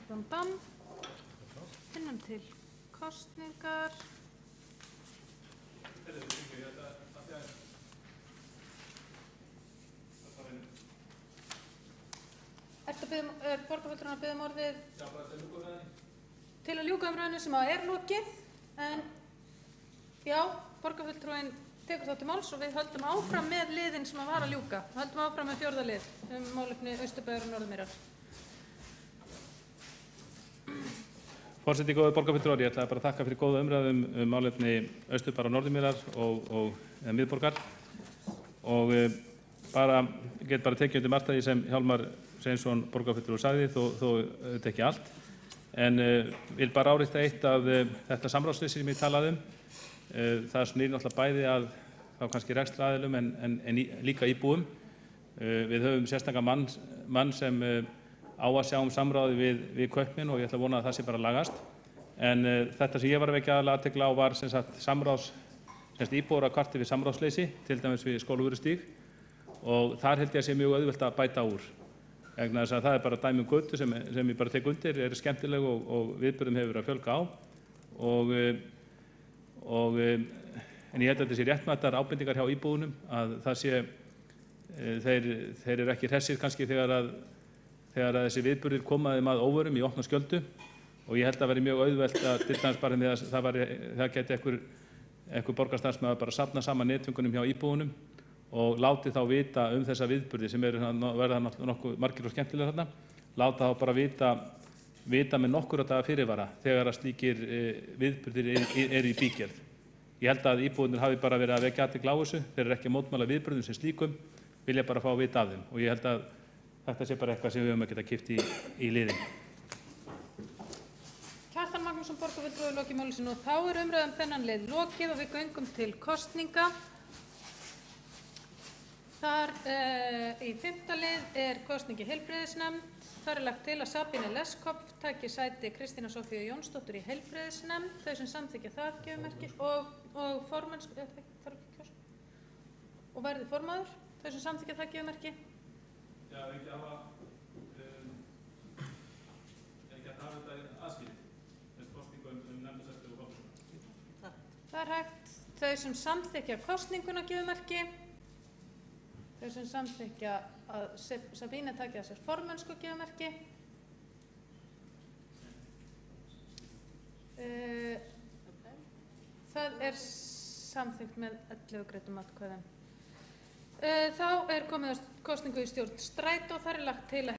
Bam, bam. Finnum til kosningar. Er borgarfulltrúinn að biðja orðið til að ljúka umræðunni sem er lokið, en já, borgarfulltrúinn tekur þá til máls og við höldum áfram með liðin sem var að ljúka. Við höldum áfram með 4. lið málefni Austurbæjar og Norðurmýrar. Forseti, góðir borgarfulltrúar, ég ætlaði bara að þakka fyrir góða umræðu málefni Austurbæjar og Norðurmýrar og miðborgar og get bara tekið undir margt af því sem Hjálmar Sveinsson borgarfulltrúi sagði, þó þetta ekki allt, en vil bara árétta eitt af þetta samráðsleysi sem ég talaði það snýr náttúrulega bæði að þá kannski rekstraraðilum en líka íbúum. Við höfum sérstaka mann sem á að sjá samráði við kaupmenn og ég ætla að vona að það sé bara lagast. En þetta sem ég var að vekja athygli á var sem sagt íbúar að kvarta við samráðsleysi, til dæmis við Skólavörðustíg, og þar held ég að sé mjög auðvelt að bæta úr. Vegna þess að það er bara dæmi götu sem ég bara tek undir, er skemmtileg og viðburðum hefur verið að fjölga á. En ég held að þetta sé réttmætar ábendingar hjá íbúunum, að það sé, þeir eru ekki hressir kannski þegar þessi viðburðir koma þeim að óvörum í opna skjöldu, og ég held að veri mjög auðvelt að til dæmis bara með að það geti einhver borgarstarfsmaður bara safna saman netföngunum hjá íbúunum og láti þá vita þessa viðburði sem verða nokkuð margir og skemmtilega þarna, láta þá bara vita með nokkurra daga fyrirvara þegar að slíkir viðburðir eru í bígerð. Ég held að íbúarnir hafi bara verið að vekja athygli á þessu, þeir eru ekki að mótmæla viðburðum sem slíkum, vilja bara fá að vita af þeim, og ég held að þetta sé bara eitthvað sem við höfum að geta kippt í liðin. Kjartan Magnússon borgarfulltrúi lokið máli sínu og þá er umræðan þennan lið lokið og við göngum til kosninga. Þar í 5. lið er kosning í heilbrigðisnefnd. Þar er lagt til að Sabine Leskopf taki sæti Kristínar Soffíu Jónsdóttur í heilbrigðisnefnd. Þau sem samþykkja það gefur merki og formennsku og verði formaður. Þau sem samþykkja það gefur merki. Já, ekki að hafa þetta aðskilt, þessi kosningu nefndasæti og formennsku. Það er hægt. Þau sem samþykkja kosninguna gefur merki. Þau sem samþykkja að Sabine taki að sér formennsku gefur merki. Það er samþykkt með 11 greiddum atkvæðum. Þá er komið að kosningu í stjórn Strætó. Þar er lagt til að